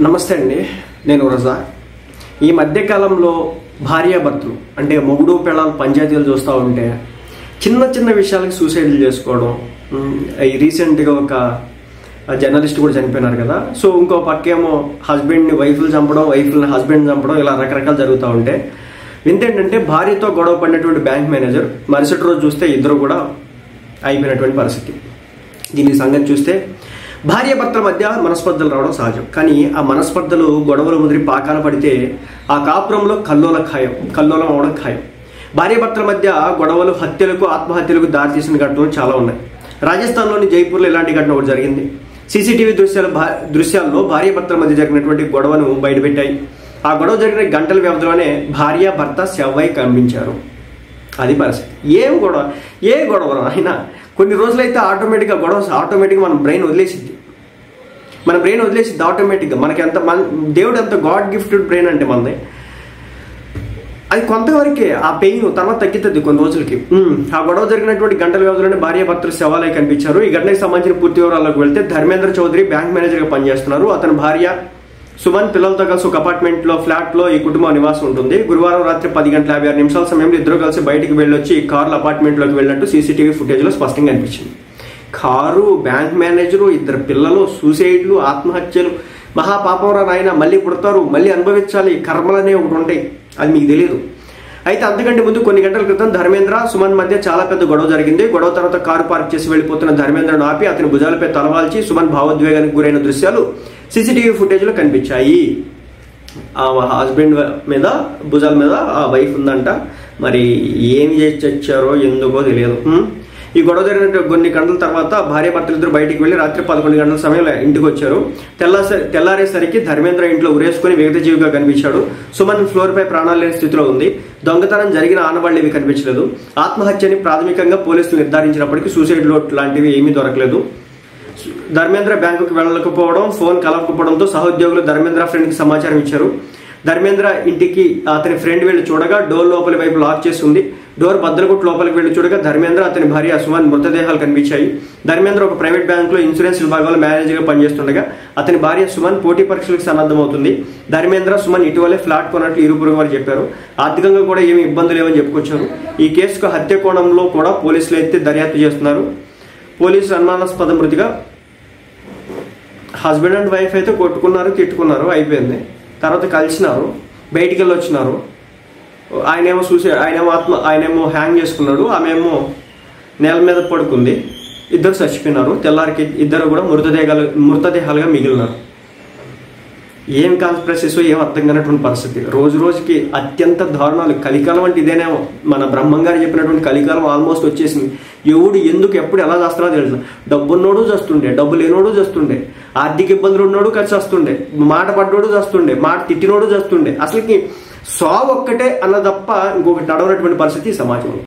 నమస్తే అండి, నేను రజా. ఈ మధ్యకాలంలో భార్యాభర్తలు అంటే మొగుడు పిల్లలు పంచాయతీలు చూస్తూ ఉంటే చిన్న చిన్న విషయాలకి సూసైడ్లు చేసుకోవడం. ఈ రీసెంట్గా ఒక జర్నలిస్ట్ కూడా చనిపోయినారు కదా. సో ఇంకో పక్కేమో హస్బెండ్ని వైఫ్లు చంపడం, వైఫ్ని హస్బెండ్ చంపడం, ఇలా రకరకాలు జరుగుతూ ఉంటే వింతేంటంటే భార్యతో గొడవ పడినటువంటి బ్యాంక్ మేనేజర్ మరుసటి రోజు చూస్తే ఇద్దరు కూడా అయిపోయినటువంటి పరిస్థితి. దీని సంగతి చూస్తే భార్యాభర్తల మధ్య మనస్పర్ధలు రావడం సహజం. కానీ ఆ మనస్పర్ధలు గొడవలు ముదిరి పాకాన పడితే ఆ కాపురంలో కల్లోలం అవడం ఖాయం. భార్యాభర్తల మధ్య గొడవలు హత్యలకు, ఆత్మహత్యలకు దారితీసిన ఘటనలు చాలా ఉన్నాయి. రాజస్థాన్లోని జైపూర్లో ఇలాంటి ఘటన ఒకటి జరిగింది. సీసీటీవీ దృశ్యాల్లో భార్యాభర్తల మధ్య జరిగినటువంటి గొడవను బయటపెట్టాయి. ఆ గొడవ జరిగిన గంటల వ్యవధిలోనే భార్యాభర్త శవై కనిపించారు. అది పరిస్థితి. ఏ గొడవ అయినా కొన్ని రోజులైతే ఆటోమేటిక్గా ఆటోమేటిక్గా మన బ్రెయిన్ వదిలేసిద్ది ఆటోమేటిక్గా. మనకి దేవుడు ఎంత గాడ్ గిఫ్టెడ్ బ్రెయిన్ అంటే మనది. అది కొంతవరకే ఆ పెయిన్ తర్వాత తగ్గుతుంది కొన్ని రోజులకి. ఆ గొడవ జరిగినటువంటి గంటల వ్యవధిలోనే భార్యాభర్తలు శవాలై కనిపించారు. ఈ ఘటనకు సంబంధించిన పూర్తి వివరాలకు వెళ్తే ధర్మేంద్ర చౌదరి బ్యాంక్ మేనేజర్గా పనిచేస్తున్నారు. అతని భార్య సుమన్ పిల్లలతో కలిసి ఒక ఫ్లాట్లో ఈ కుటుంబం నివాసం ఉంటుంది. గురువారం రాత్రి 10:56 సమయంలో ఇద్దరు కలిసి బయటికి వెళ్ళొచ్చి కార్ల అపార్ట్మెంట్లోకి వెళ్ళినట్టు సీసీటీవీ ఫుటేజ్లో స్పష్టంగా అనిపించింది. కారు, బ్యాంక్ మేనేజరు, ఇద్దరు పిల్లలు, సూసైడ్లు, ఆత్మహత్యలు. మహాపాపంరా నాయన, మళ్ళీ పుడతారు, మళ్ళీ అనుభవించాలి, కర్మలనే ఒకటి ఉంటాయి, అది మీకు తెలియదు. అయితే అంతకంటే ముందు కొన్ని గంటల క్రితం ధర్మేంద్ర, సుమన్ మధ్య చాలా పెద్ద గొడవ జరిగింది. గొడవ తర్వాత కారు పార్క్ చేసి వెళ్ళిపోతున్న ధర్మేంద్రను ఆపి అతని భుజాలపై తలవాల్చి సుమన్ భావోద్వేగానికి గురైన దృశ్యాలు సీసీటీవీ ఫుటేజ్లో కనిపించాయి. ఆ హస్బెండ్ మీద భుజాల మీద ఆ వైఫ్ ఉందంట. మరి ఏమి చేసి చచ్చారో ఎందుకో తెలియదు. ఈ గొడవ జరిగిన కొన్ని గంటల తర్వాత భార్యాభర్తలు ఇద్దరు బయటికి వెళ్లి రాత్రి 11 గంటల సమయంలో ఇంటికి వచ్చారు. తెల్లారేసరికి ధర్మేంద్ర ఇంట్లో ఉరేసుకుని విగతజీవిగా కనిపించాడు. సుమన్ ఫ్లోర్ పై ప్రాణాలు లేని స్థితిలో ఉంది. దొంగతనం జరిగిన ఆనవాళ్లు ఏవి కనిపించలేదు. ఆత్మహత్యని ప్రాథమికంగా పోలీసులు నిర్ధారించినప్పటికీ సూసైడ్ నోట్ లాంటివి ఏమీ దొరకలేదు. ధర్మేంద్ర బ్యాంకుకు వెళ్ళకపోవడం, ఫోన్ కలవకపోవడంతో సహోద్యోగులు ధర్మేంద్ర ఫ్రెండ్కి సమాచారం ఇచ్చారు. ధర్మేంద్ర ఇంటికి అతని ఫ్రెండ్ వెళ్లి చూడగా డోర్ లోపలి వైపు లాక్ చేసి ఉంది. డోర్ బద్దలుకొట్టి లోపలికి వెళ్లి చూడగా ధర్మేంద్ర, అతని భార్య సుమన్ మృతదేహాలు కనిపించాయి. ధర్మేంద్ర ఒక ప్రైవేట్ బ్యాంకులో ఇన్సూరెన్స్ విభాగంలో మేనేజర్గా పనిచేస్తుండగా అతని భార్య సుమన్ పోటీ పరీక్షలకు సన్నద్ధమవుతుంది. ధర్మేంద్ర, సుమన్ ఇటీవలే ఫ్లాట్ కొన్నట్లు ఇరువురు వారు చెప్పారు. ఆర్థికంగా కూడా ఏమి ఇబ్బందులు లేవని చెప్పుకొచ్చారు. ఈ కేసుకు హత్య కోణంలో కూడా పోలీసులు అయితే దర్యాప్తు చేస్తున్నారు. పోలీసులు అనుమానాస్పద మృతిగా హస్బెండ్ అండ్ వైఫ్ అయితే కొట్టుకున్నారు, తిట్టుకున్నారు, అయిపోయింది. తర్వాత కలిసినారు, బయటికి వెళ్ళి వచ్చినారు. ఆయనేమో హ్యాంగ్ చేసుకున్నాడు, ఆమెమో నేల మీద పడుకుంది. ఇద్దరు చచ్చిపోయినారు. తెల్లారికి ఇద్దరు కూడా మృతదేహాలుగా మిగిలినారు. ఏం కాన్స్పిరసీస్ ఏం అర్థం కానటువంటి పరిస్థితి. రోజు రోజుకి అత్యంత దారుణాలు. కలికాలం అంటే ఇదేనేమో. మన బ్రహ్మంగారు చెప్పినటువంటి కలికాలం ఆల్మోస్ట్ వచ్చేసింది. ఎవడు ఎందుకు ఎప్పుడు ఎలా చేస్తారో తెలుసు. డబ్బున్నోడు చేస్తుండే, డబ్బు లేనోడు చేస్తుండే, ఆర్థిక ఇబ్బందులు ఉన్నోడు ఖర్చు వస్తుండే, మాట పడ్డోడు చేస్తుండే, మాట తిట్టినోడు చేస్తుండే. అసలుకి సావు ఒక్కటే అన్న తప్ప ఇంకొకటి నడవనటువంటి పరిస్థితి సమాజంలో.